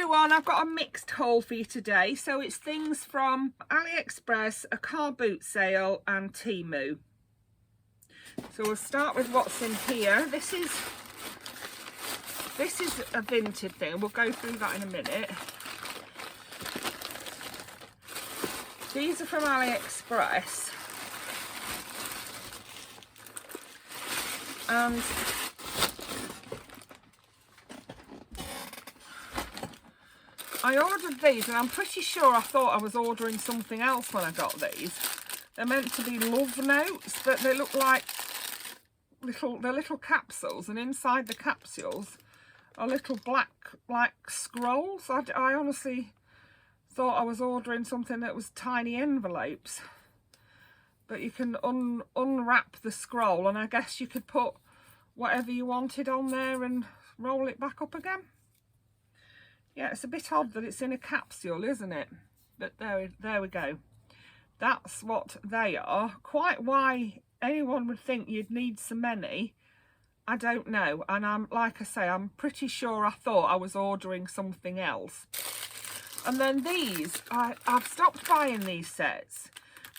everyone, I've got a mixed haul for you today. So it's things from AliExpress, a car boot sale and Temu. So we'll start with what's in here. This is a Vinted thing. We'll go through that in a minute. These are from AliExpress. And I ordered these, and I'm pretty sure I thought I was ordering something else when I got these. They're meant to be love notes, but they look like little capsules, and inside the capsules are little black scrolls. I honestly thought I was ordering something that was tiny envelopes. But you can unwrap the scroll, and I guess you could put whatever you wanted on there and roll it back up again. Yeah, it's a bit odd that it's in a capsule, isn't it? But there we go. That's what they are. Quite why anyone would think you'd need so many, I don't know. And I'm, like I say, I'm pretty sure I thought I was ordering something else. And then these, I've stopped buying these sets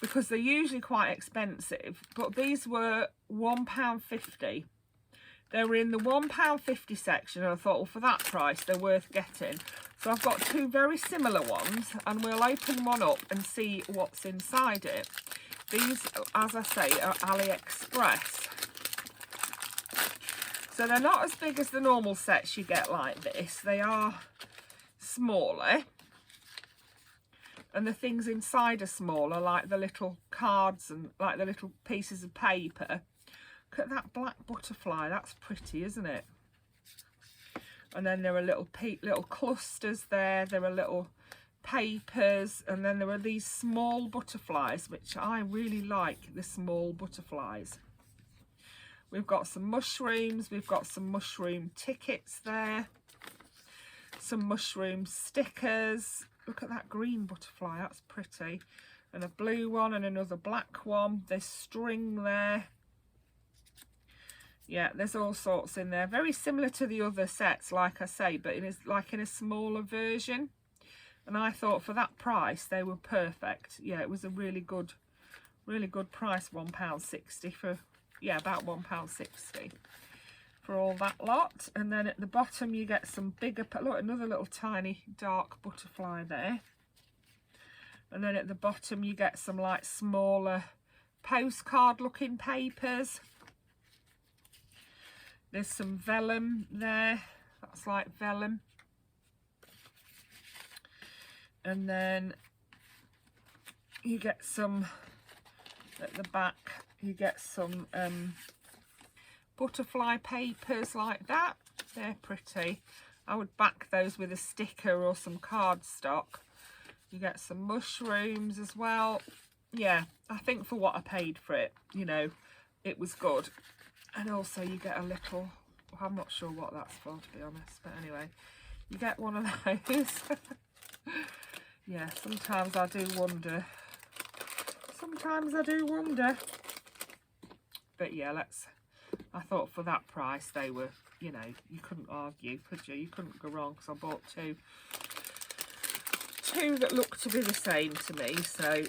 because they're usually quite expensive, but these were £1.50. They were in the £1.50 section, and I thought, well, for that price, they're worth getting. So I've got two very similar ones, and we'll open one up and see what's inside it. These, as I say, are AliExpress. So they're not as big as the normal sets you get like this. They are smaller. And the things inside are smaller, like the little cards and like the little pieces of paper. Look at that black butterfly, that's pretty, isn't it? And then there are little clusters there, there are little papers, and then there are these small butterflies, which I really like, the small butterflies. We've got some mushrooms, we've got some mushroom tickets there, some mushroom stickers. Look at that green butterfly, that's pretty. And a blue one and another black one. There's string there. Yeah, there's all sorts in there. Very similar to the other sets, like I say, but in a smaller version. And I thought for that price, they were perfect. Yeah, it was a really good price, £1.60 for, yeah, about £1.60 for all that lot. And then at the bottom you get some bigger, look, another little tiny dark butterfly there. And then at the bottom you get some like smaller postcard looking papers. There's some vellum there, that's like vellum. And then you get some, at the back you get some butterfly papers like that. They're pretty. I would back those with a sticker or some cardstock. You get some mushrooms as well. Yeah, I think for what I paid for it, you know, it was good. And also you get a little, I'm not sure what that's for, to be honest, but anyway, you get one of those. Yeah, sometimes I do wonder. But yeah, I thought for that price they were, you know, you couldn't argue, could you? You couldn't go wrong, because I bought two that looked to be the same to me, so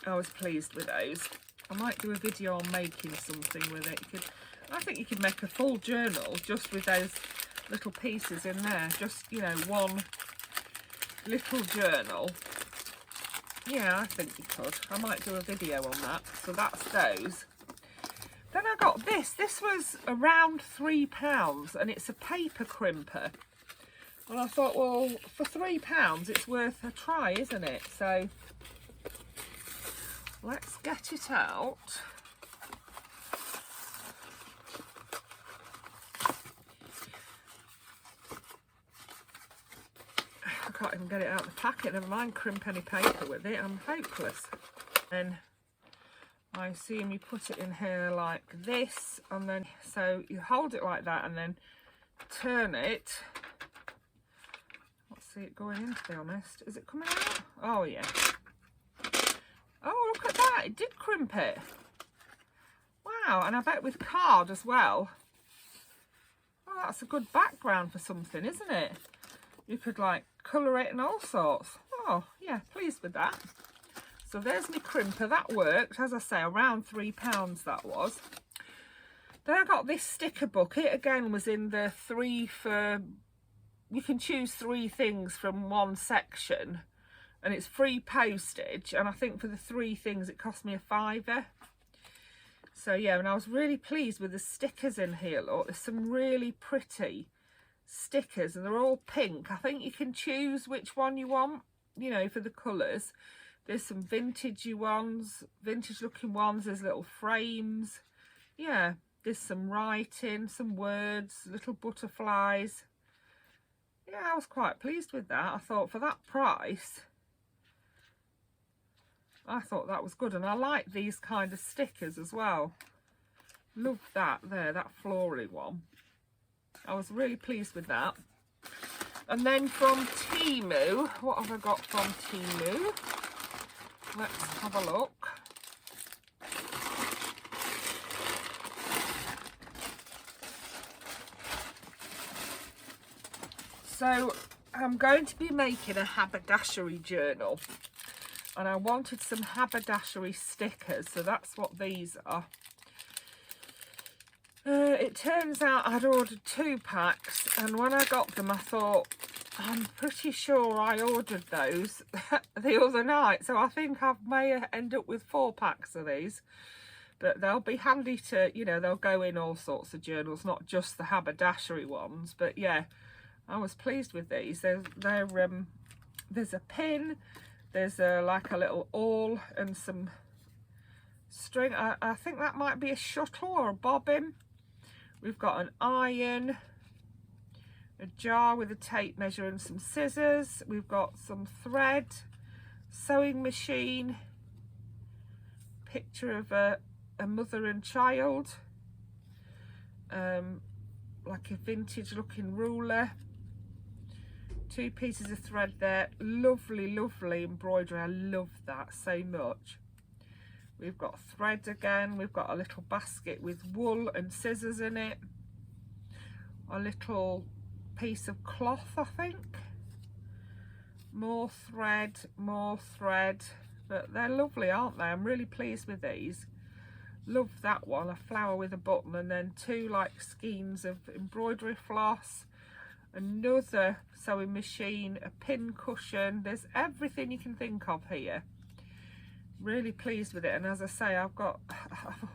I was pleased with those. I might do a video on making something with it. I think you could make a full journal just with those little pieces in there. Just, you know, one little journal. Yeah, I think you could. I might do a video on that. So that's those. Then I got this. This was around £3, and it's a paper crimper. And I thought, well, for £3, it's worth a try, isn't it? So let's get it out. I can't even get it out of the packet, never mind crimp any paper with it, I'm hopeless. And I assume you put it in here like this, and then, so you hold it like that and then turn it. Let's see it going in, to be honest. Is it coming out? Oh yeah. Oh, look at that, it did crimp it. Wow, and I bet with card as well. Oh, that's a good background for something, isn't it? You could like colour it and all sorts. Oh yeah, pleased with that. So there's my crimper. That worked, as I say, around £3 that was. Then I got this sticker book. It again was in the 3 for, you can choose 3 things from one section, and it's free postage, and I think for the 3 things it cost me a £5. So yeah, and I was really pleased with the stickers in here. Look, there's some really pretty stickers and they're all pink. I think you can choose which one you want, you know, for the colours. There's some vintage ones, vintage looking ones. There's little frames. Yeah, there's some writing, some words, little butterflies. Yeah, I was quite pleased with that. I thought for that price, I thought that was good. And I like these kind of stickers as well. Love that there, that floral one. I was really pleased with that. And then from Temu, what have I got from Temu? Let's have a look. So I'm going to be making a haberdashery journal, and I wanted some haberdashery stickers, so that's what these are. It turns out I'd ordered 2 packs, and when I got them I thought, I'm pretty sure I ordered those the other night, so I think I may end up with 4 packs of these. But they'll be handy to, you know, they'll go in all sorts of journals, not just the haberdashery ones. But yeah, I was pleased with these. There's a pin, there's like a little awl and some string. I think that might be a shuttle or a bobbin. We've got an iron, a jar with a tape measure and some scissors. We've got some thread, sewing machine, picture of a mother and child, like a vintage looking ruler, 2 pieces of thread there. Lovely, lovely embroidery. I love that so much. We've got thread again. We've got a little basket with wool and scissors in it. A little piece of cloth, I think. More thread, more thread. But they're lovely, aren't they? I'm really pleased with these. Love that one. A flower with a button, and then 2 like skeins of embroidery floss. Another sewing machine, a pin cushion. There's everything you can think of here. Really pleased with it. And as I say, I've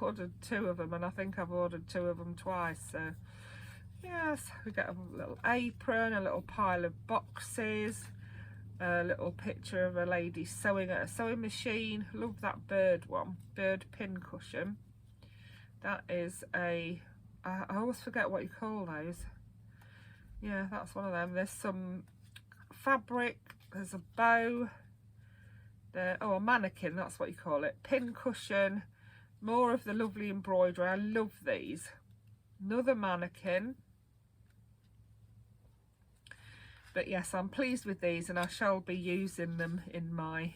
ordered 2 of them, and I think I've ordered 2 of them twice. So yes, we get a little apron, a little pile of boxes, a little picture of a lady sewing at a sewing machine. Love that bird one, bird pin cushion. That is I always forget what you call those. Yeah, that's one of them. There's some fabric, there's a bow. Oh, a mannequin, that's what you call it. Pin cushion, more of the lovely embroidery. I love these. Another mannequin. But yes, I'm pleased with these, and I shall be using them in my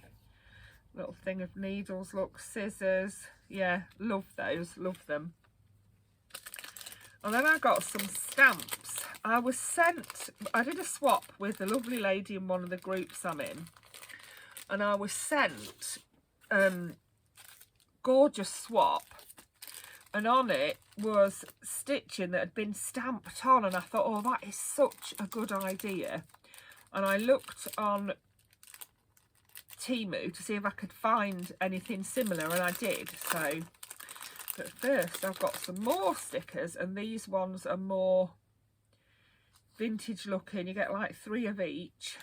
little thing of needles. Look, scissors. Yeah, love those, love them. And then I got some stamps. I did a swap with a lovely lady in one of the groups I'm in. And I was sent gorgeous swap, and on it was stitching that had been stamped on, and I thought, oh, that is such a good idea. And I looked on Temu to see if I could find anything similar, and I did. So but first I've got some more stickers, and these ones are more vintage looking. You get like 3 of each.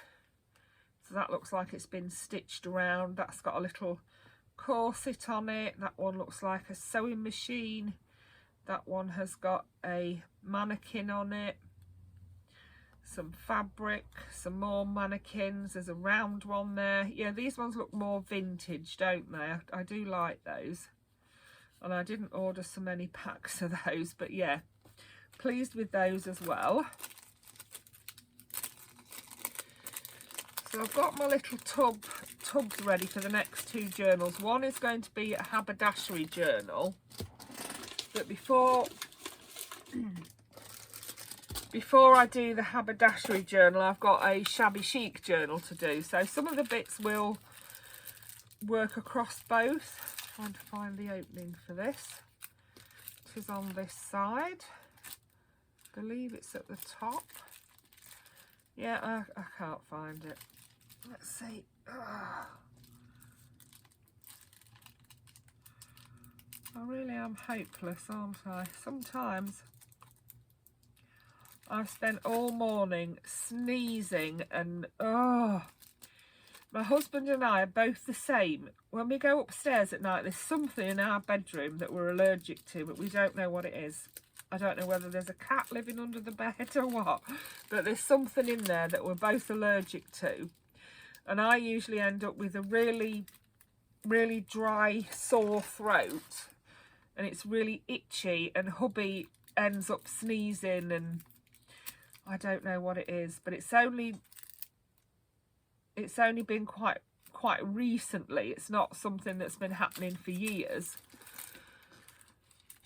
So that looks like it's been stitched around. That's got a little corset on it. That one looks like a sewing machine. That one has got a mannequin on it. Some fabric, some more mannequins. There's a round one there. Yeah, these ones look more vintage, don't they? I do like those. And I didn't order so many packs of those, but yeah, pleased with those as well. So I've got my little tubs ready for the next 2 journals. One is going to be a haberdashery journal. But before before I do the haberdashery journal, I've got a shabby chic journal to do. So some of the bits will work across both. Trying to find the opening for this. It is on this side. I believe it's at the top. Yeah, I can't find it. Let's see. I really am hopeless, aren't I? Sometimes I've spent all morning sneezing and my husband and I are both the same. When we go upstairs at night, there's something in our bedroom that we're allergic to, but we don't know what it is. I don't know whether there's a cat living under the bed or what, but there's something in there that we're both allergic to. And I usually end up with a really, really dry, sore throat. And it's really itchy, and hubby ends up sneezing, and I don't know what it is, but it's only been quite recently. It's not something that's been happening for years.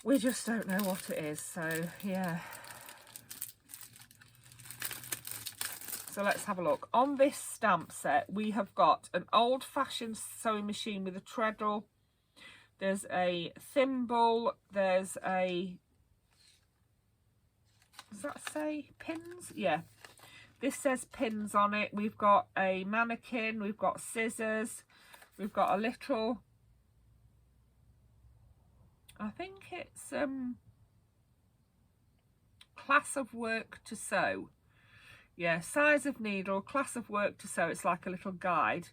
We just don't know what it is. So yeah, so let's have a look. On this stamp set we have got an old-fashioned sewing machine with a treadle. There's a thimble, there's a, does that say pins? Yeah, this says pins on it. We've got a mannequin, we've got scissors, we've got a little, I think it's class of work to sew. Yeah, size of needle, class of work to sew. It's like a little guide.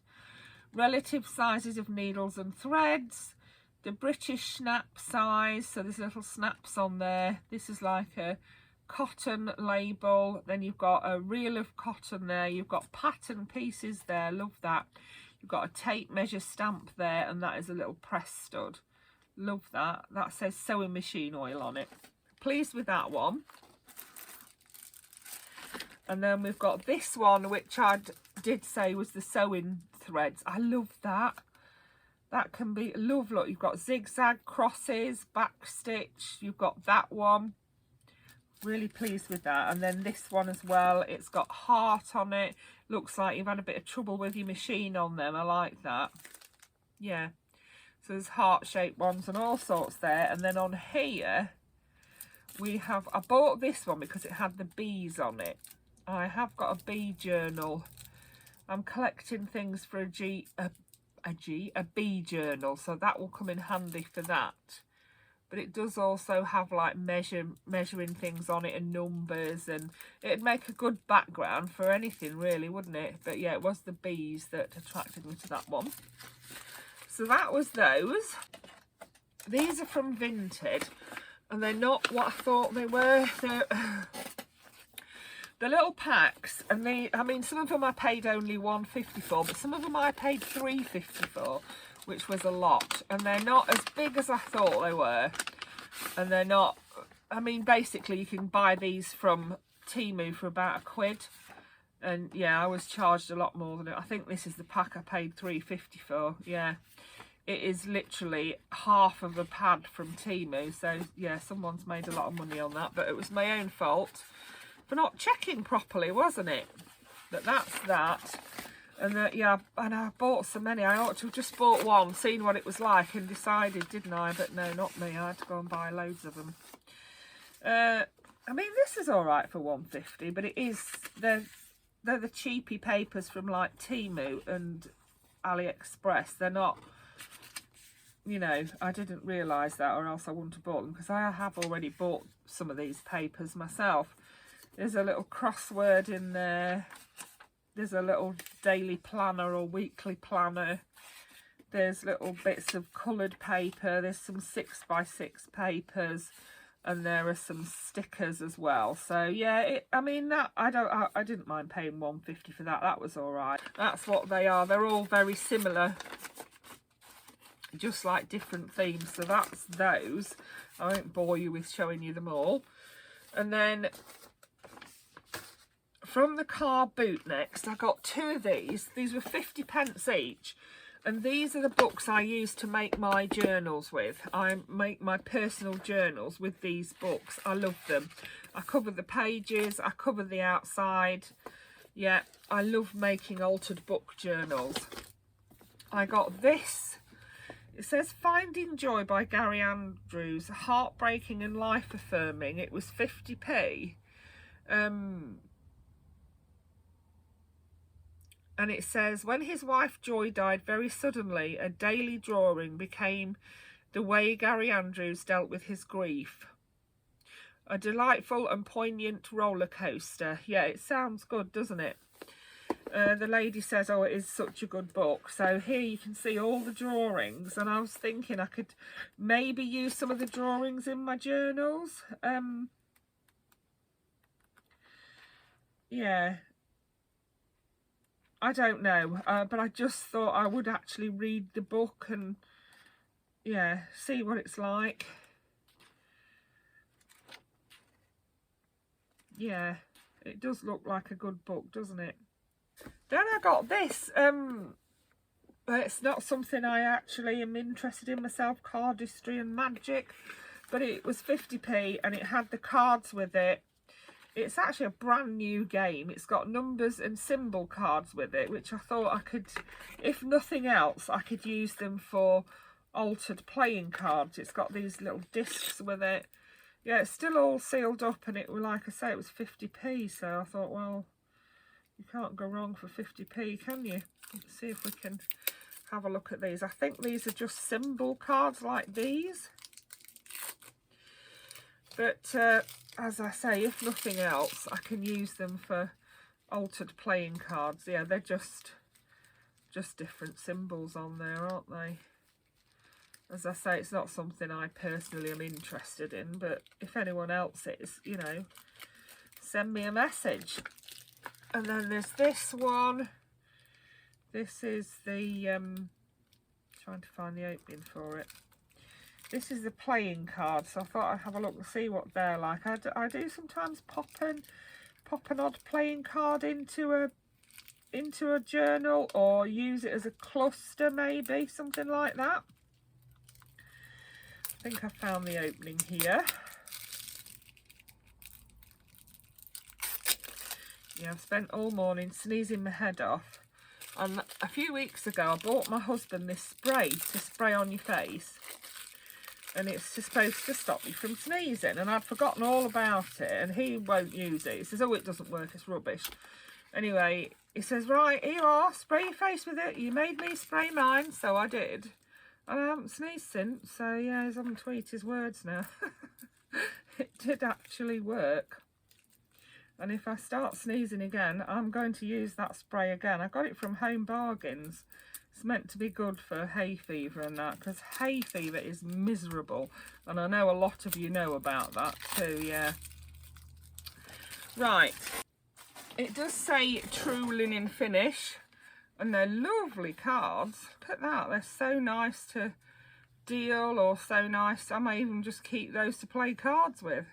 Relative sizes of needles and threads. The British snap size, so there's little snaps on there. This is like a cotton label. Then you've got a reel of cotton there. You've got pattern pieces there. Love that. You've got a tape measure stamp there, and that is a little press stud. Love that. That says sewing machine oil on it. Pleased with that one. And then we've got this one, which I did say was the sewing threads. I love that. That can be, love, look, you've got zigzag crosses, back stitch, you've got that one. Really pleased with that. And then this one as well, it's got heart on it. Looks like you've had a bit of trouble with your machine on them. I like that. Yeah. So there's heart-shaped ones and all sorts there. And then on here, we have, I bought this one because it had the bees on it. I have got a bee journal. I'm collecting things for a bee journal, so that will come in handy for that. But it does also have like measuring things on it and numbers, and it'd make a good background for anything really, wouldn't it? But yeah, it was the bees that attracted me to that one. So that was those. These are from Vinted, and they're not what I thought they were. The little packs, and I mean, some of them I paid only £1.50 for, but some of them I paid £3.50 for, which was a lot. And they're not as big as I thought they were. And they're not, I mean, basically you can buy these from Temu for about £1. And yeah, I was charged a lot more than it. I think this is the pack I paid £3.50 for. Yeah, it is literally half of a pad from Temu. So yeah, someone's made a lot of money on that, but it was my own fault for not checking properly, wasn't it? But that's that. And yeah, and I bought so many. I ought to have just bought one, seen what it was like, and decided, didn't I? But no, not me. I had to go and buy loads of them. I mean, this is all right for £1.50, but it is, they're the cheapy papers from like Temu and AliExpress. They're not, you know, I didn't realise that, or else I wouldn't have bought them, because I have already bought some of these papers myself. There's a little crossword in there. There's a little daily planner or weekly planner. There's little bits of coloured paper. There's some 6x6 papers, and there are some stickers as well. So yeah, I mean, that I didn't mind paying £1.50 for that. That was all right. That's what they are. They're all very similar, just like different themes. So that's those. I won't bore you with showing you them all. And then from the car boot next, I got two of these. These were 50p each, And these are the books I use to make my journals with. I make my personal journals with these books. I love them. I cover the pages, I cover the outside. Yeah, I love making altered book journals. I got this. It says Finding Joy by Gary Andrews. Heartbreaking and life affirming. It was 50p. And it says, when his wife Joy died very suddenly, a daily drawing became the way Gary Andrews dealt with his grief. A delightful and poignant roller coaster. Yeah, it sounds good, doesn't it? The lady says, oh, it is such a good book. So here you can see all the drawings. And I was thinking I could maybe use some of the drawings in my journals. Yeah. I don't know, but I just thought I would actually read the book and, yeah, see what it's like. Yeah, it does look like a good book, doesn't it? Then I got this. It's not something I actually am interested in myself, cardistry and magic, but it was 50p and it had the cards with it. It's actually a brand new game. It's got numbers and symbol cards with it, which I thought I could, if nothing else, I could use them for altered playing cards. It's got these little discs with it. Yeah, it's still all sealed up, and it was, like I say, it was 50p. So I thought, well, you can't go wrong for 50p, can you? Let's see if we can have a look at these. I think these are just symbol cards like these. But as I say, if nothing else, I can use them for altered playing cards. Yeah, they're just different symbols on there, aren't they? As I say, it's not something I personally am interested in, but if anyone else is, you know, send me a message. And then there's this one. This is the, trying to find the opening for it. This is the playing card, so I thought I'd have a look and see what they're like. I do sometimes pop an odd playing card into a journal, or use it as a cluster, maybe, something like that. I think I found the opening here. Yeah, I've spent all morning sneezing my head off. And a few weeks ago, I bought my husband this spray to spray on your face. And it's supposed to stop you from sneezing. And I'd forgotten all about it. And he won't use it. He says, oh, it doesn't work. It's rubbish. Anyway, he says, right, here you are. Spray your face with it. You made me spray mine. So I did. And I haven't sneezed since. So, yeah, he's having to eat his words now. It did actually work. And if I start sneezing again, I'm going to use that spray again. I got it from Home Bargains. It's meant to be good for hay fever and that, because hay fever is miserable. And I know a lot of you know about that too, yeah. Right. It does say True Linen Finish. And they're lovely cards. Look at that. They're so nice to deal, or so nice. I may even just keep those to play cards with.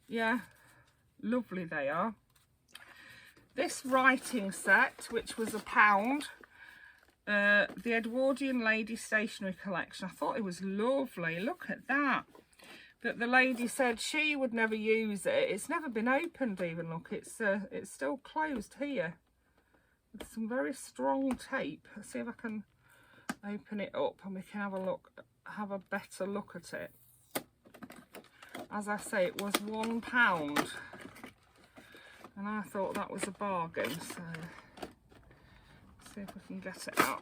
Yeah. Lovely they are. This writing set, which was £1, the Edwardian Lady Stationery Collection. I thought it was lovely. Look at that. But the lady said she would never use it. It's never been opened even. Look, it's still closed here. With some very strong tape. Let's see if I can open it up and we can have a look, have a better look at it. As I say, it was £1. And I thought that was a bargain, so let's see if we can get it out.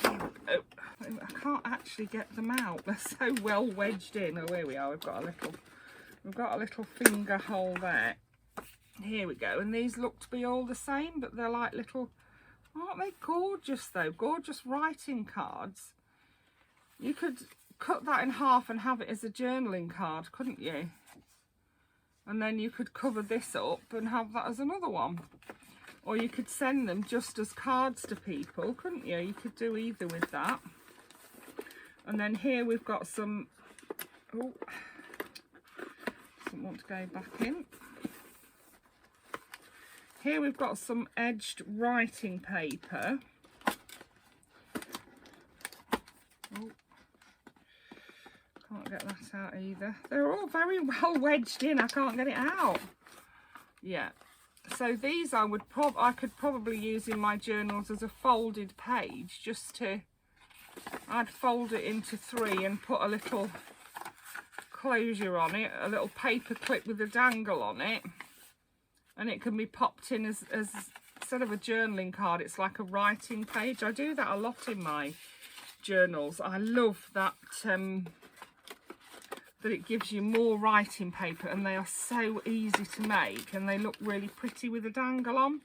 Here we go. I can't actually get them out. They're so well wedged in. Oh, here we are. We've got a little finger hole there. Here we go. And these look to be all the same, but they're like little, aren't they gorgeous though? Gorgeous writing cards. You could cut that in half and have it as a journaling card, couldn't you? And then you could cover this up and have that as another one. Or you could send them just as cards to people, couldn't you? You could do either with that. And then here we've got some, oh, doesn't want to go back in. Here we've got some edged writing paper. can't get that out either. They're all very well wedged in. I can't get it out. Yeah. So these I could probably use in my journals as a folded page, just to, I'd fold it into 3 and put a little closure on it, a little paper clip with a dangle on it, and it can be popped in as instead of a journaling card, it's like a writing page. I do that a lot in my journals. I love that that it gives you more writing paper, and they are so easy to make, and they look really pretty with a dangle on.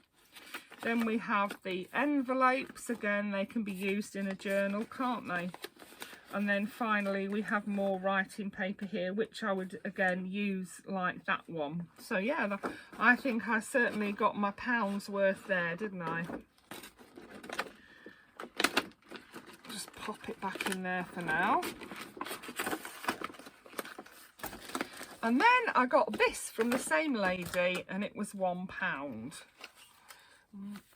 Then we have the envelopes. Again, they can be used in a journal, can't they? And then finally we have more writing paper here, which I would again use like that one. So yeah, I think I certainly got my pound's worth there, didn't I? Just pop it back in there for now. And then I got this from the same lady, and it was £1.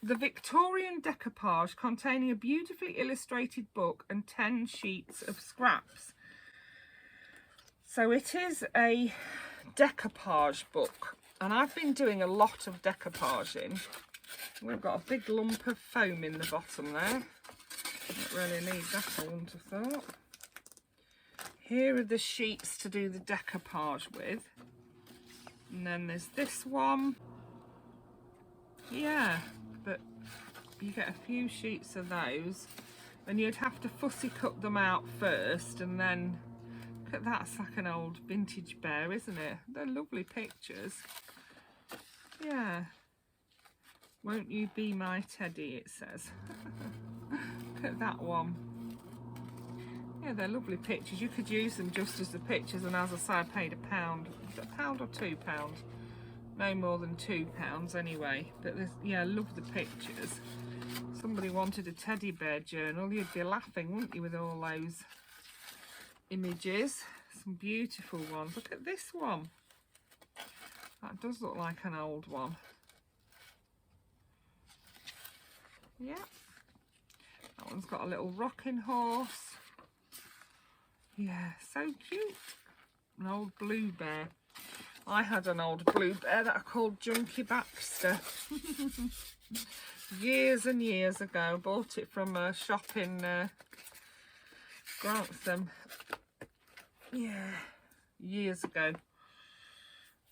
The Victorian decoupage, containing a beautifully illustrated book and 10 sheets of scraps. So it is a decoupage book, and I've been doing a lot of decoupaging. We've got a big lump of foam in the bottom there. Don't really need that, I wouldn't have thought. Here are the sheets to do the decoupage with. And then there's this one. Yeah, but you get a few sheets of those, and you'd have to fussy cut them out first, and then look at that, it's like an old vintage bear, isn't it? They're lovely pictures. Yeah. Won't you be my teddy, it says. Look at that one. Yeah, they're lovely pictures. You could use them just as the pictures, and as I say, I paid £1. Is it £1 or £2? No more than £2 anyway. But there's, yeah, I love the pictures. Somebody wanted a teddy bear journal, you'd be laughing, wouldn't you, with all those images. Some beautiful ones. Look at this one. That does look like an old one. Yeah. That one's got a little rocking horse. Yeah, so cute. An old blue bear. I had an old blue bear that I called Junkie Baxter. Years and years ago. Bought it from a shop in Grantham. Yeah, years ago.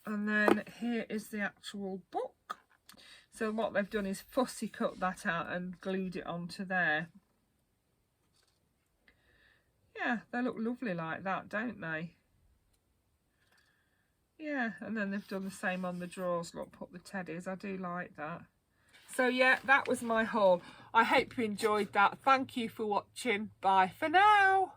And then here is the actual book. So what they've done is fussy cut that out and glued it onto there. Yeah, they look lovely like that, don't they? Yeah, and then they've done the same on the drawers. Look, put the teddies. I do like that. So yeah, that was my haul. I hope you enjoyed that. Thank you for watching. Bye for now.